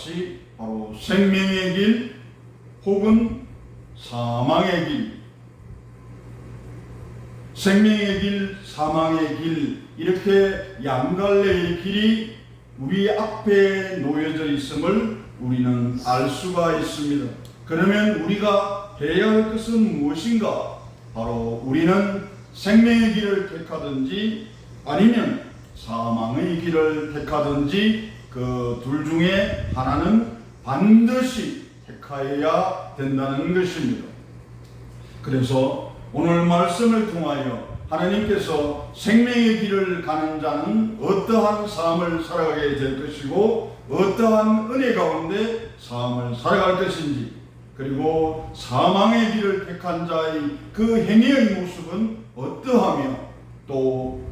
같이 바로 생명의 길 혹은 사망의 길, 생명의 길, 사망의 길, 이렇게 양갈래의 길이 우리 앞에 놓여져 있음을 우리는 알 수가 있습니다. 그러면 우리가 해야 할 것은 무엇인가? 바로 우리는 생명의 길을 택하든지 아니면 사망의 길을 택하든지 그 둘 중에 하나는 반드시 택하여야 된다는 것입니다. 그래서 오늘 말씀을 통하여 하나님께서 생명의 길을 가는 자는 어떠한 삶을 살아가게 될 것이고 어떠한 은혜 가운데 삶을 살아갈 것인지, 그리고 사망의 길을 택한 자의 그 행위의 모습은 어떠하며 또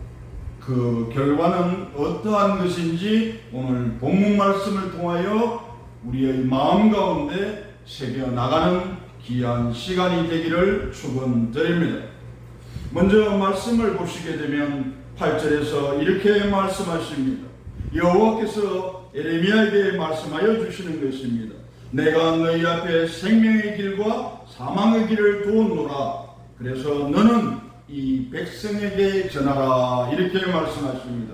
그 결과는 어떠한 것인지 오늘 본문 말씀을 통하여 우리의 마음 가운데 새겨 나가는 귀한 시간이 되기를 축원드립니다. 먼저 말씀을 보시게 되면 8절에서 이렇게 말씀하십니다. 여호와께서 에레미야에게 말씀하여 주시는 것입니다. 내가 너희 앞에 생명의 길과 사망의 길을 두었노라. 그래서 너는 이 백성에게 전하라. 이렇게 말씀하십니다.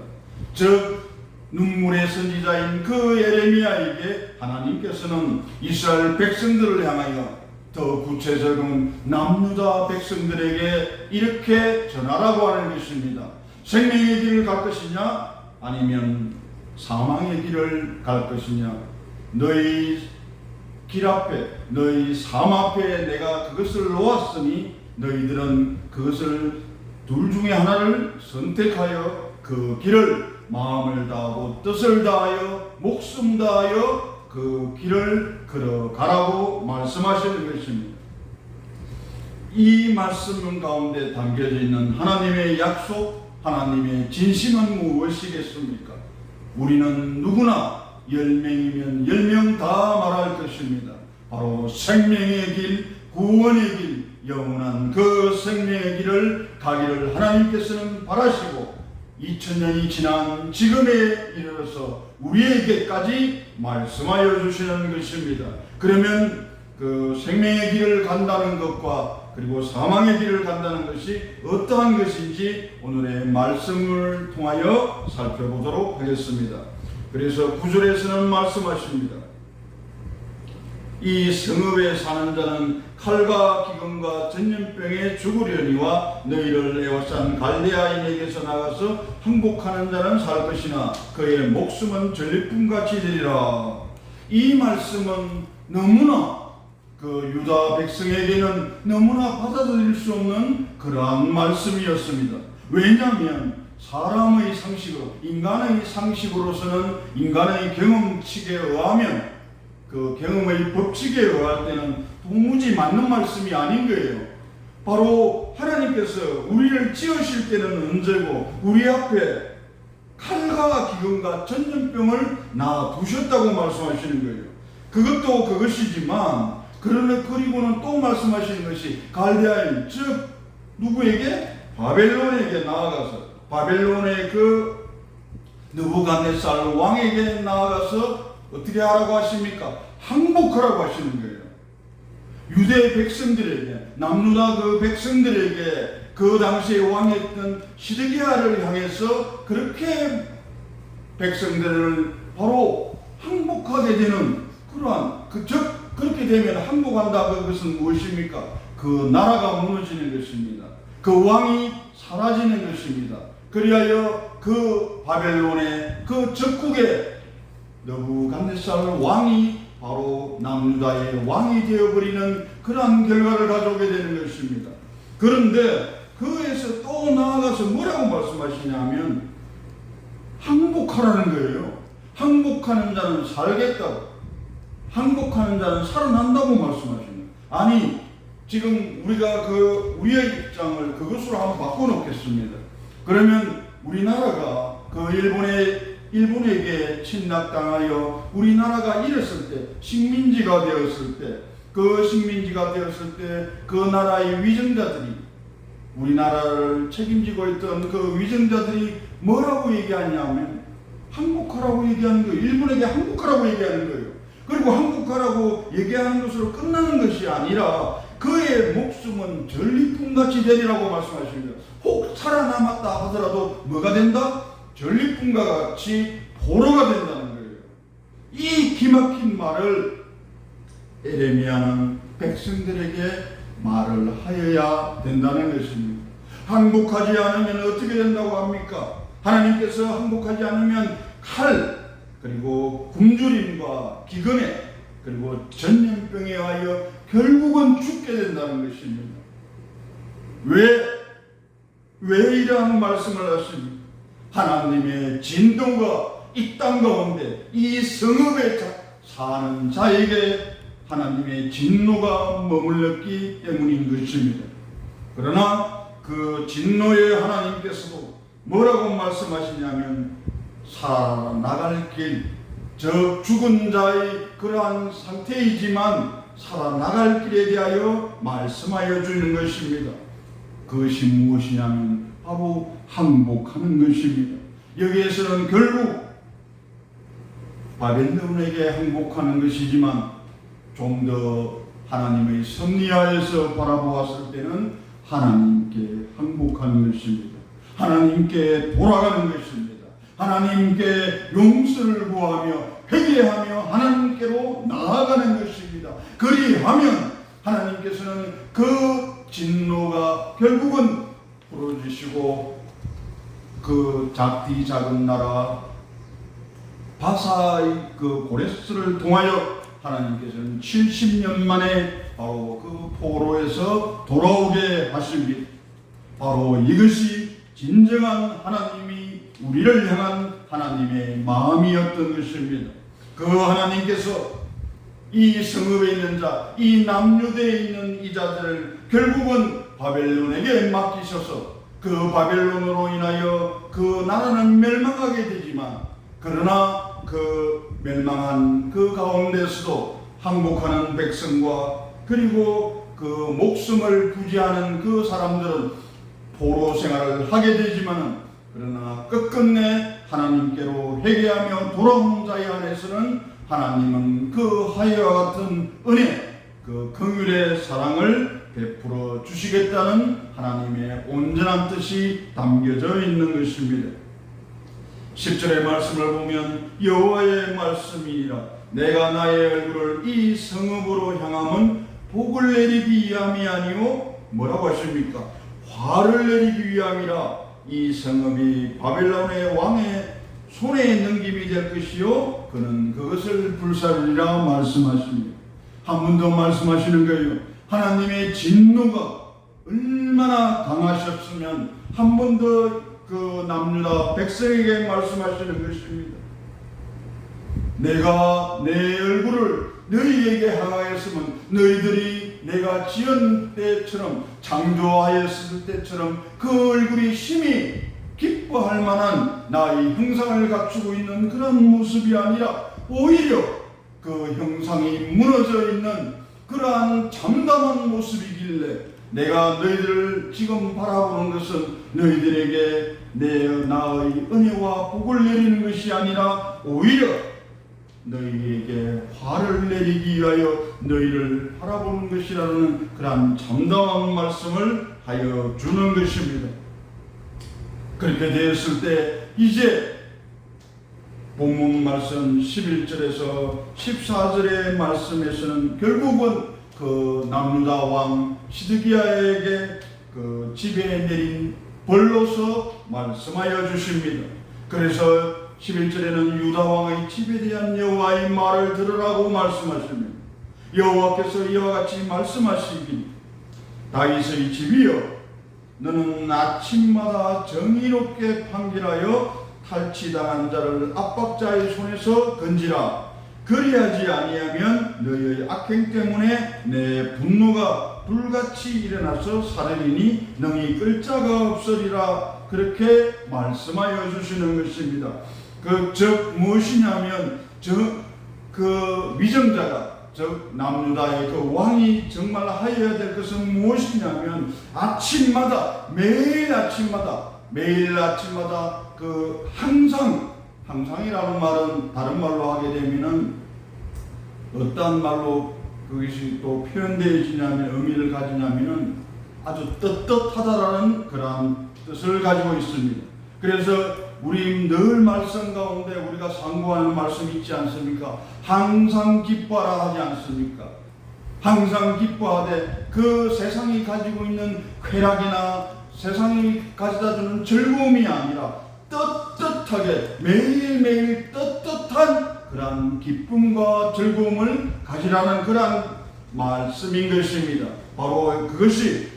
즉 눈물의 선지자인 그 에레미야에게 하나님께서는 이스라엘 백성들을 향하여 더 구체적인 남유다 백성들에게 이렇게 전하라고 하는 것입니다. 생명의 길을 갈 것이냐 아니면 사망의 길을 갈 것이냐. 너희 길 앞에, 너희 삶 앞에 내가 그것을 놓았으니 너희들은 그것을 둘 중에 하나를 선택하여 그 길을 마음을 다하고 뜻을 다하여 목숨 다하여 그 길을 걸어가라고 말씀하시는 것입니다. 이 말씀 가운데 담겨져 있는 하나님의 약속, 하나님의 진심은 무엇이겠습니까? 우리는 누구나 10명이면 10명 다 말할 것입니다. 바로 생명의 길, 구원의 길, 영원한 그 생명의 길을 가기를 하나님께서는 바라시고 2000년이 지난 지금에 이르러서 우리에게까지 말씀하여 주시는 것입니다. 그러면 그 생명의 길을 간다는 것과 그리고 사망의 길을 간다는 것이 어떠한 것인지 오늘의 말씀을 통하여 살펴보도록 하겠습니다. 그래서 9절에서는 말씀하십니다. 이 성읍에 사는 자는 칼과 기근과 전염병에 죽으려니와 너희를 에워싼 갈대아인에게서 나가서 항복하는 자는 살 것이나 그의 목숨은 전리품같이 되리라. 이 말씀은 너무나 그 유다 백성에게는 너무나 받아들일 수 없는 그러한 말씀이었습니다. 왜냐하면 사람의 상식으로, 인간의 상식으로서는 인간의 경험칙에 의하면 그 경험의 법칙에 의할 때는 도무지 맞는 말씀이 아닌 거예요. 바로 하나님께서 우리를 지으실 때는 언제고 우리 앞에 칼과 기근과 전염병을 놔두셨다고 말씀하시는 거예요. 그것도 그것이지만 그리고는 또 말씀하시는 것이 갈대아인, 즉 누구에게? 바벨론에게 나아가서 바벨론의 그 느부갓네살 왕에게 나아가서 어떻게 하라고 하십니까? 항복하라고 하시는 거예요. 유대 백성들에게, 남유다 그 백성들에게 그 당시에 왕이었던 시드기야를 향해서 그렇게 백성들을 바로 항복하게 되는 그러한 즉 그렇게 되면 항복한다. 그것은 무엇입니까? 그 나라가 무너지는 것입니다. 그 왕이 사라지는 것입니다. 그리하여 그 바벨론의 그 적국에 느부갓네살 왕이 바로 남유다의 왕이 되어버리는 그러한 결과를 가져오게 되는 것입니다. 그런데 그에서 또 나아가서 뭐라고 말씀하시냐면 항복하라는 거예요. 항복하는 자는 살겠다고, 항복하는 자는 살아난다고 말씀하시는 거예요. 아니 지금 우리가 우리의 입장을 그것으로 한번 바꿔놓겠습니다. 그러면 우리나라가 일본에게 침략당하여 우리나라가 이랬을 때, 식민지가 되었을 때, 그 나라의 위정자들이, 우리나라를 책임지고 있던 그 위정자들이 뭐라고 얘기하냐면 항복하라고 얘기하는 거예요. 일본에게 항복하라고 얘기하는 거예요. 그리고 항복하라고 얘기하는 것으로 끝나는 것이 아니라 그의 목숨은 전리품같이 되리라고 말씀하십니다. 혹 살아남았다 하더라도 뭐가 된다? 전리품과 같이 보로가 된다는 거예요. 이 기막힌 말을 에레미야는 백성들에게 말을 하여야 된다는 것입니다. 항복하지 않으면 어떻게 된다고 합니까? 하나님께서 항복하지 않으면 칼, 그리고 굶주림과 기근에, 그리고 전염병에 의하여 결국은 죽게 된다는 것입니다. 왜 이러한 말씀을 하십니까? 하나님의 진노가 이 땅 가운데 이 성읍에 사는 자에게 하나님의 진노가 머물렀기 때문인 것입니다. 그러나 그 진노의 하나님께서도 뭐라고 말씀하시냐면 살아나갈 길, 저 죽은 자의 그러한 상태이지만 살아나갈 길에 대하여 말씀하여 주는 것입니다. 그것이 무엇이냐면 바로 항복하는 것입니다. 여기에서는 결국 바벨론에게 항복하는 것이지만 좀 더 하나님의 섭리하에서 바라보았을 때는 하나님께 항복하는 것입니다. 하나님께 돌아가는 것입니다. 하나님께 용서를 구하며 회개하며 하나님께로 나아가는 것입니다. 그리하면 하나님께서는 그 진노가 결국은 풀어주시고 그 작디 작은 나라 바사의 그 고레스를 통하여 하나님께서는 70년 만에 바로 그 포로에서 돌아오게 하십니다. 바로 이것이 진정한 하나님이 우리를 향한 하나님의 마음이었던 것입니다. 그 하나님께서 이 성읍에 있는 자, 이 남유대에 있는 이 자들을 결국은 바벨론에게 맡기셔서 그 바벨론으로 인하여 그 나라는 멸망하게 되지만, 그러나 그 멸망한 그 가운데서도 항복하는 백성과 그리고 그 목숨을 부지하는 그 사람들은 포로 생활을 하게 되지만은, 그러나 끝끝내 하나님께로 회개하며 돌아오는 자의 안에서는 하나님은 그 하여와 같은 은혜, 그 긍휼의 사랑을 베풀어 주시겠다는 하나님의 온전한 뜻이 담겨져 있는 것입니다. 10절의 말씀을 보면 여호와의 말씀이니라 내가 나의 얼굴을 이 성읍으로 향함은 복을 내리기 위함이 아니오 뭐라고 하십니까? 화를 내리기 위함이라. 이 성읍이 바벨론의 왕의 손에 넘김이 될 것이요 그는 그것을 불사르리라 말씀하십니다. 한 번 더 말씀하시는 거예요. 하나님의 진노가 얼마나 강하셨으면 한 번 더 그 남유다 백성에게 말씀하시는 것입니다. 내가 내 얼굴을 너희에게 향하였으면 너희들이 내가 지은 때처럼 창조하였을 때처럼 그 얼굴이 심히 기뻐할 만한 나의 형상을 갖추고 있는 그런 모습이 아니라 오히려 그 형상이 무너져 있는 그러한 참담한 모습이길래 내가 너희들을 지금 바라보는 것은 너희들에게 나의 은혜와 복을 내리는 것이 아니라 오히려 너희에게 화를 내리기 위하여 너희를 바라보는 것이라는 그러한 참담한 말씀을 하여 주는 것입니다. 그렇게 되었을 때 이제 본문 말씀 11절에서 14절의 말씀에서는 결국은 그 남유다 왕 시드기야에게 그 지배에 내린 벌로서 말씀하여 주십니다. 그래서 11절에는 유다 왕의 집에 대한 여호와의 말을 들으라고 말씀하십니다. 여호와께서 이와 같이 말씀하시기를 다윗의 집이여 너는 아침마다 정의롭게 판결하여 탈취당한 자를 압박자의 손에서 건지라. 그리하지 아니하면 너희의 악행 때문에 내 분노가 불같이 일어나서 사르리니 능히 끌 자가 없으리라. 그렇게 말씀하여 주시는 것입니다. 즉 무엇이냐면 그 위정자가 즉 남유다의 그 왕이 정말 하여야 될 것은 무엇이냐면 아침마다 매일 아침마다 그 항상이라는 말은 다른 말로 하게 되면은 어떤 말로 그것이 또 표현되어지냐면 의미를 가지냐면은 아주 떳떳하다라는 그러한 뜻을 가지고 있습니다. 그래서 우리 늘 말씀 가운데 우리가 상고하는 말씀이 있지 않습니까? 항상 기뻐하라 하지 않습니까? 항상 기뻐하되 그 세상이 가지고 있는 쾌락이나 세상이 가져다주는 즐거움이 아니라 떳떳하게 매일매일 떳떳한 그러한 기쁨과 즐거움을 가지라는 그러한 말씀인 것입니다. 바로 그것이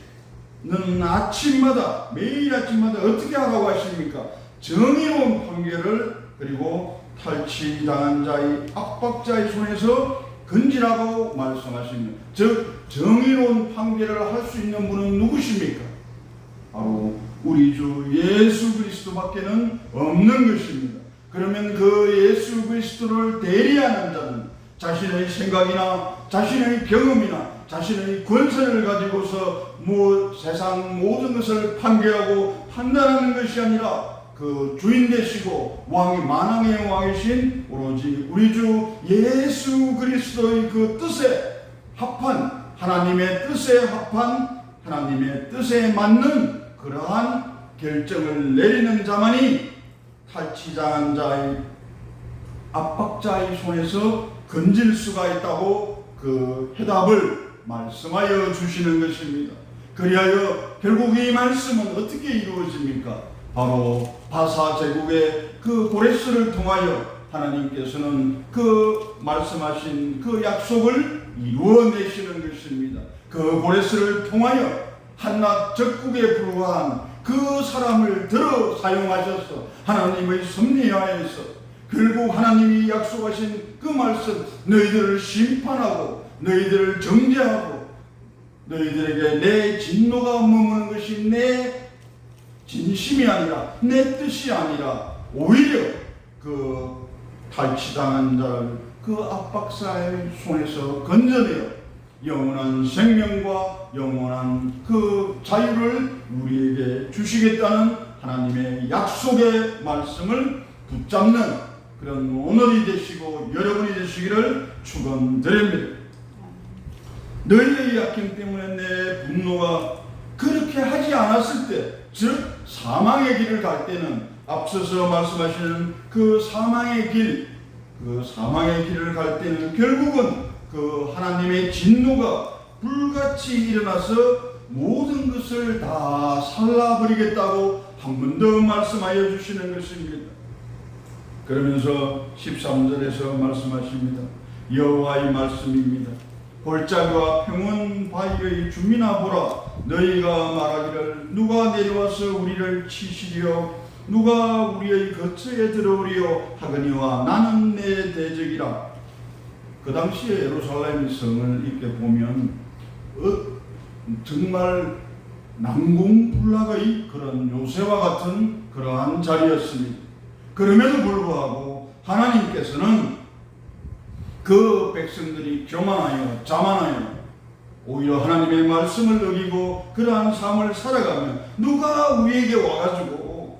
너는 아침마다 매일 아침마다 어떻게 하라고 하십니까? 정의로운 판결을 그리고 탈취당한 자의 압박자의 손에서 건지라고 말씀하십니다. 즉 정의로운 판결을 할 수 있는 분은 누구십니까? 바로 우리 주 예수 그리스도밖에는 없는 것입니다. 그러면 그 예수 그리스도를 대리하는 자는 자신의 생각이나 자신의 경험이나 자신의 권세를 가지고서 세상 모든 것을 판결하고 판단하는 것이 아니라 그 주인 되시고 왕이 만왕의 왕이신 오로지 우리 주 예수 그리스도의 그 뜻에 합한 하나님의 뜻에 합한 하나님의 뜻에 맞는 그러한 결정을 내리는 자만이 탈취당한 자의 압박자의 손에서 건질 수가 있다고 그 해답을 말씀하여 주시는 것입니다. 그리하여 결국 이 말씀은 어떻게 이루어집니까? 바로 바사 제국의 그 고레스를 통하여 하나님께서는 그 말씀하신 그 약속을 이루어내시는 것입니다. 그 고레스를 통하여 한낱 적국에 불과한 그 사람을 들어 사용하셔서 하나님의 섭리하에서 결국 하나님이 약속하신 그 말씀 너희들을 심판하고 너희들을 정죄하고 너희들에게 내 진노가 머무는 것이 내 진심이 아니라 내 뜻이 아니라 오히려 그 탈취당한 자를 그 압박사의 손에서 건져내어 영원한 생명과 영원한 그 자유를 우리에게 주시겠다는 하나님의 약속의 말씀을 붙잡는 그런 오늘이 되시고 여러분이 되시기를 축원드립니다. 너희의 약행 때문에 내 분노가 그렇게 하지 않았을 때, 즉 사망의 길을 갈 때는 앞서서 말씀하시는 그 사망의 길을 갈 때는 결국은 그 하나님의 진노가 불같이 일어나서 모든 것을 다 살라버리겠다고 한 번 더 말씀하여 주시는 것입니다. 그러면서 13절에서 말씀하십니다. 여호와의 말씀입니다. 골짜기와 평원 바위의 주민아 보라, 너희가 말하기를 누가 내려와서 우리를 치시리요 누가 우리의 거처에 들어오리요 하거니와 나는 내 대적이라. 그 당시에 예루살렘 성을 이렇게 보면 정말 난공불락의 그런 요새와 같은 그러한 자리였습니다. 그럼에도 불구하고 하나님께서는 그 백성들이 교만하여 자만하여 오히려 하나님의 말씀을 어기고 그러한 삶을 살아가면 누가 우리에게 와가지고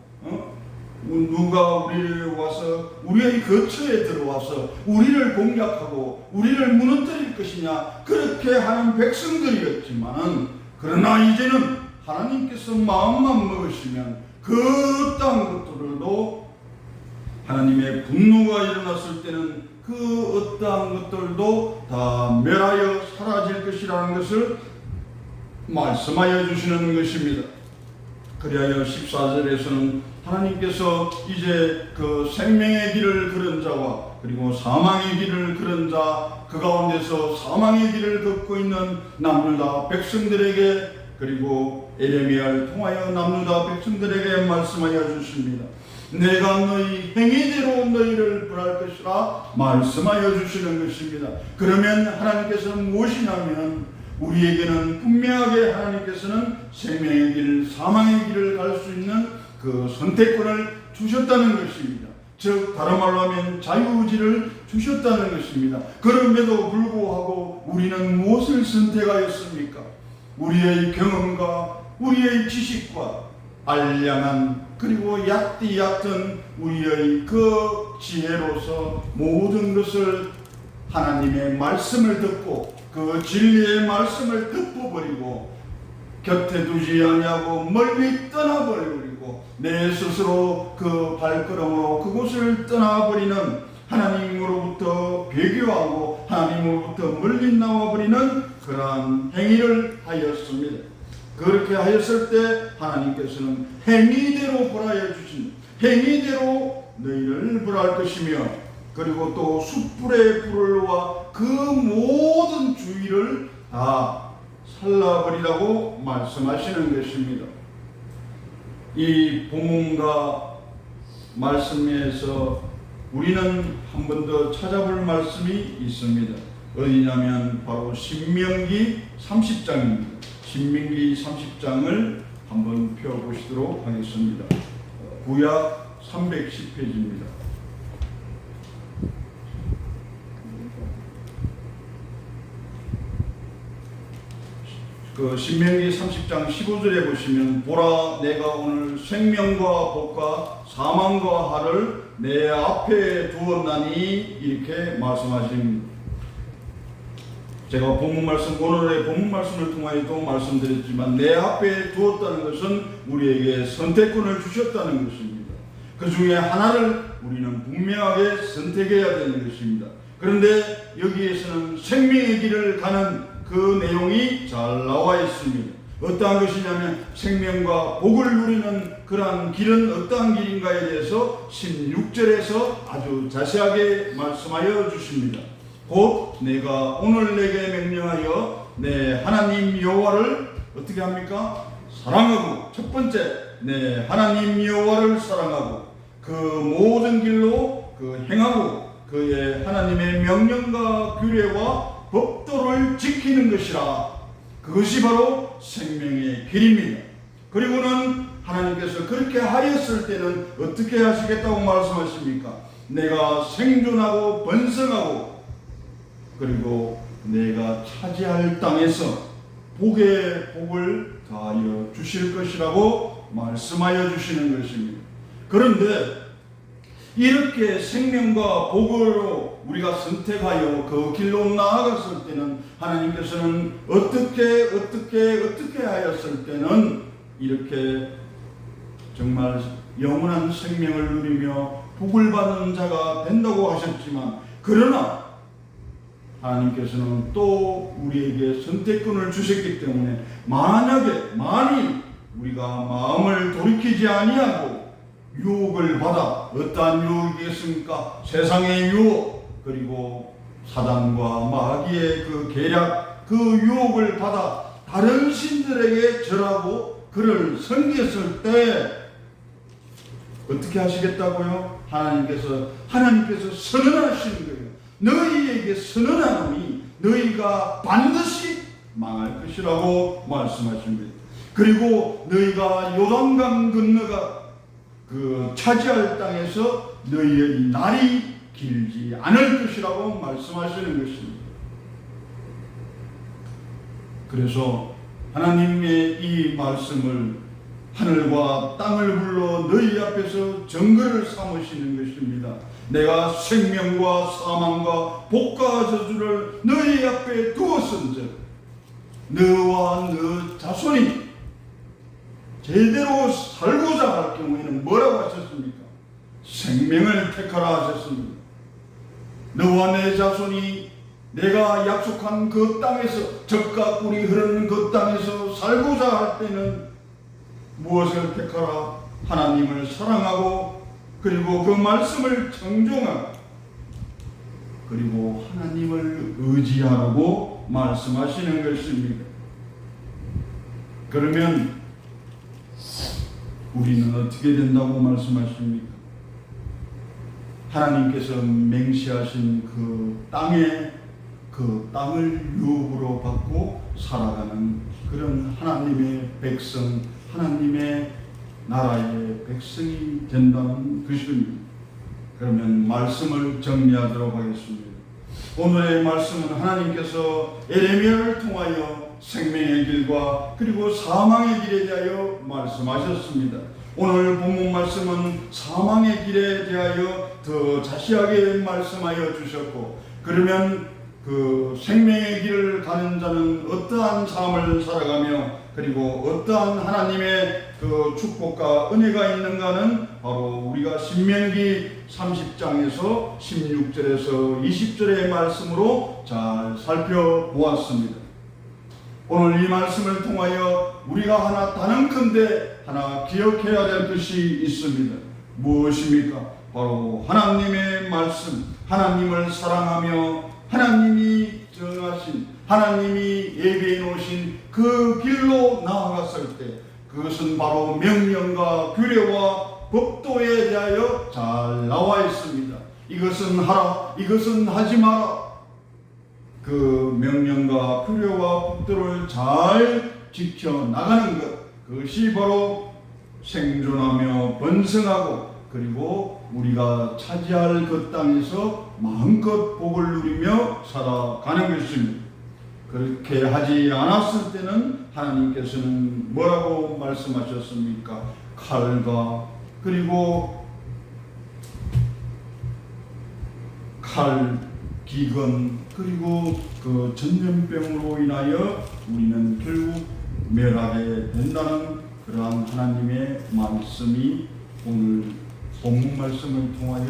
누가 우리를 와서 우리의 거처에 들어와서 우리를 공략하고 우리를 무너뜨릴 것이냐 그렇게 하는 백성들이었지만은 그러나 이제는 하나님께서 마음만 먹으시면 그 어떠한 것들도 하나님의 분노가 일어났을 때는 그 어떠한 것들도 다 멸하여 사라질 것이라는 것을 말씀하여 주시는 것입니다. 그리하여 14절에서는 하나님께서 이제 그 생명의 길을 걸은 자와 그리고 사망의 길을 걸은 자, 그 가운데서 사망의 길을 걷고 있는 남유다 백성들에게 그리고 에레미야를 통하여 남유다 백성들에게 말씀하여 주십니다. 내가 너희 행위대로 너희를 벌할 것이라 말씀하여 주시는 것입니다. 그러면 하나님께서는 무엇이냐면 우리에게는 분명하게 하나님께서는 생명의 길, 사망의 길을 갈 수 있는 그 선택권을 주셨다는 것입니다. 즉 다른 말로 하면 자유의지를 주셨다는 것입니다. 그럼에도 불구하고 우리는 무엇을 선택하였습니까? 우리의 경험과 우리의 지식과 알량한 그리고 얕디 얕은 우리의 그 지혜로서 모든 것을 하나님의 말씀을 듣고 그 진리의 말씀을 덮어버리고 곁에 두지 아니하고 멀리 떠나버리고 내 스스로 그 발걸음으로 그곳을 떠나버리는, 하나님으로부터 배교하고 하나님으로부터 멀리 나와버리는 그러한 행위를 하였습니다. 그렇게 하였을 때 하나님께서는 행위대로 벌하여 주신, 행위대로 너희를 벌할 것이며, 그리고 또 숯불의 불과 그 모든 주의를 다 살라버리라고 말씀하시는 것입니다. 이 본문과 말씀에서 우리는 한 번 더 찾아볼 말씀이 있습니다. 어디냐면 바로 신명기 30장입니다. 신명기 30장을 한번 펴보시도록 하겠습니다. 구약 310페이지입니다. 그 신명기 30장 15절에 보시면, 보라 내가 오늘 생명과 복과 사망과 화를 내 앞에 두었나니, 이렇게 말씀하십니다. 제가 본문 말씀, 오늘의 본문 말씀을 통하여도 말씀드렸지만 내 앞에 두었다는 것은 우리에게 선택권을 주셨다는 것입니다. 그 중에 하나를 우리는 분명하게 선택해야 되는 것입니다. 그런데 여기에서는 생명의 길을 가는 그 내용이 잘 나와 있습니다. 어떠한 것이냐면 생명과 복을 누리는 그러한 길은 어떠한 길인가에 대해서 16절에서 아주 자세하게 말씀하여 주십니다. 곧 내가 오늘 내게 명령하여 내 하나님 여호와를 어떻게 합니까? 사랑하고, 첫 번째 내 하나님 여호와를 사랑하고 그 모든 길로 그 행하고 그의 하나님의 명령과 규례와 법도를 지키는 것이라. 그것이 바로 생명의 길입니다. 그리고는 하나님께서 그렇게 하였을 때는 어떻게 하시겠다고 말씀하십니까? 내가 생존하고 번성하고 그리고 내가 차지할 땅에서 복의 복을 더하여 주실 것이라고 말씀하여 주시는 것입니다. 그런데 이렇게 생명과 복으로 우리가 선택하여 그 길로 나아갔을 때는 하나님께서는 어떻게 하였을 때는 이렇게 정말 영원한 생명을 누리며 복을 받는 자가 된다고 하셨지만, 그러나 하나님께서는 또 우리에게 선택권을 주셨기 때문에 만일 우리가 마음을 돌이키지 아니하고 유혹을 받아, 어떠한 유혹이겠습니까? 세상의 유혹, 그리고 사단과 마귀의 그 계략, 그 유혹을 받아 다른 신들에게 절하고 그를 섬겼을 때 어떻게 하시겠다고요? 하나님께서 선언하시는 거예요. 너희에게 선언하노니 너희가 반드시 망할 것이라고 말씀하십니다. 그리고 너희가 요단강 건너가 그 차지할 땅에서 너희의 날이 길지 않을 것이라고 말씀하시는 것입니다. 그래서 하나님의 이 말씀을 하늘과 땅을 불러 너희 앞에서 증거를 삼으시는 것입니다. 내가 생명과 사망과 복과 저주를 너희 앞에 두었은즉 너와 너 자손이 제대로 살고자 할 경우에는 뭐라고 하셨습니까? 생명을 택하라 하셨습니다. 너와 내 자손이 내가 약속한 그 땅에서, 젖과 꿀이 흐르는 그 땅에서 살고자 할 때는 무엇을 택하라? 하나님을 사랑하고 그리고 그 말씀을 청종하고 그리고 하나님을 의지하라고 말씀하시는 것입니다. 그러면 우리는 어떻게 된다고 말씀하십니까? 하나님께서 맹세하신 그 땅을 유업으로 받고 살아가는 그런 하나님의 백성, 하나님의 나라의 백성이 된다는 것입니다. 그러면 말씀을 정리하도록 하겠습니다. 오늘의 말씀은 하나님께서 에레미야를 통하여 생명의 길과 그리고 사망의 길에 대하여 말씀하셨습니다. 오늘 본문 말씀은 사망의 길에 대하여 더 자세하게 말씀하여 주셨고, 그러면 그 생명의 길을 가는 자는 어떠한 삶을 살아가며 그리고 어떠한 하나님의 그 축복과 은혜가 있는가는 바로 우리가 신명기 30장에서 16절에서 20절의 말씀으로 잘 살펴보았습니다. 오늘 이 말씀을 통하여 우리가 하나 단언컨대 하나 기억해야 될 것이 있습니다. 무엇입니까? 바로 하나님의 말씀, 하나님을 사랑하며 하나님이 정하신, 하나님이 예배해 놓으신 그 길로 나아갔을 때 그것은 바로 명령과 규례와 법도에 대하여 잘 나와 있습니다. 이것은 하라, 이것은 하지 마라. 그 명령과 규례와 법도를 잘 지켜나가는 것, 그것이 바로 생존하며 번성하고 그리고 우리가 차지할 그 땅에서 마음껏 복을 누리며 살아가는 것입니다. 그렇게 하지 않았을 때는 하나님께서는 뭐라고 말씀하셨습니까? 칼과 그리고 칼, 기근, 그리고 그 전염병으로 인하여 우리는 결국 멸하게 된다는 그러한 하나님의 말씀이 오늘 본문 말씀을 통하여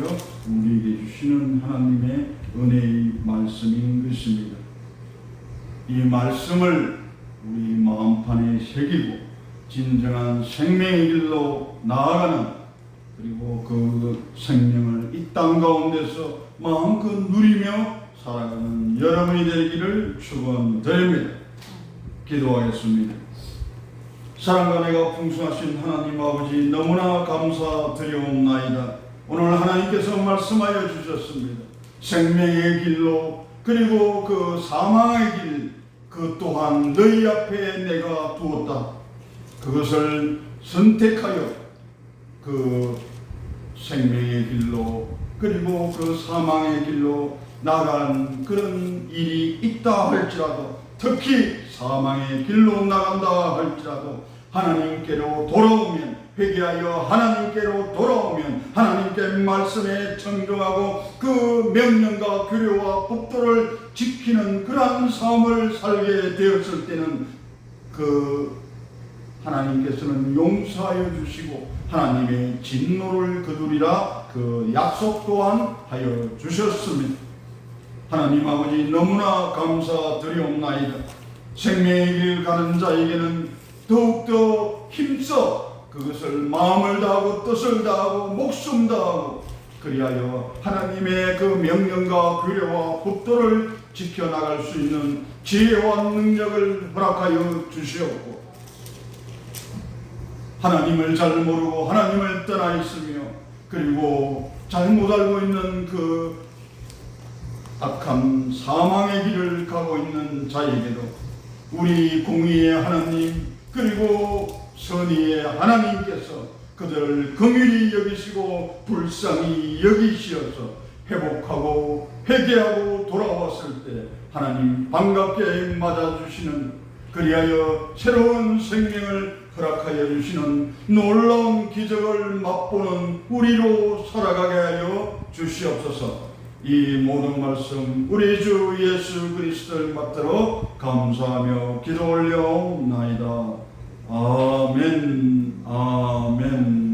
우리에게 주시는 하나님의 은혜의 말씀인 것입니다. 이 말씀을 우리 마음판에 새기고 진정한 생명의 길로 나아가는 그리고 그 생명을 이 땅 가운데서 마음껏 누리며 살아가는 여러분이 되기를 축원드립니다. 기도하겠습니다. 사랑과 은혜가 풍성하신 하나님 아버지 너무나 감사드리옵나이다. 오늘 하나님께서 말씀하여 주셨습니다. 생명의 길로 그리고 그 사망의 길 그 또한 너희 앞에 내가 두었다. 그것을 선택하여 그 생명의 길로 그리고 그 사망의 길로 나간 그런 일이 있다 할지라도 특히 사망의 길로 나간다 할지라도 하나님께로 돌아오면 회개하여 하나님께로 돌아오면 하나님께 말씀에 청종하고 그 명령과 규례와 법도를 지키는 그러한 삶을 살게 되었을 때는 그 하나님께서는 용서하여 주시고 하나님의 진노를 거두리라 그 약속 또한 하여 주셨습니다. 하나님 아버지 너무나 감사드리옵나이다. 생명의 길 가는 자에게는 더욱더 힘써 그것을 마음을 다하고 뜻을 다하고 목숨 다하고 그리하여 하나님의 그 명령과 규례와 법도를 지켜나갈 수 있는 지혜와 능력을 허락하여 주시옵고 하나님을 잘 모르고 하나님을 떠나 있으며 그리고 잘못 알고 있는 그 악한 사망의 길을 가고 있는 자에게도 우리 공의의 하나님 그리고 선의의 하나님께서 그들을 긍휼히 여기시고 불쌍히 여기시어서 회복하고 회개하고 돌아왔을 때 하나님 반갑게 맞아주시는 그리하여 새로운 생명을 허락하여 주시는 놀라운 기적을 맛보는 우리로 살아가게 하여 주시옵소서. 이 모든 말씀 우리 주 예수 그리스도를 받들어 감사하며 기도 올려옵나이다. 아멘. 아멘.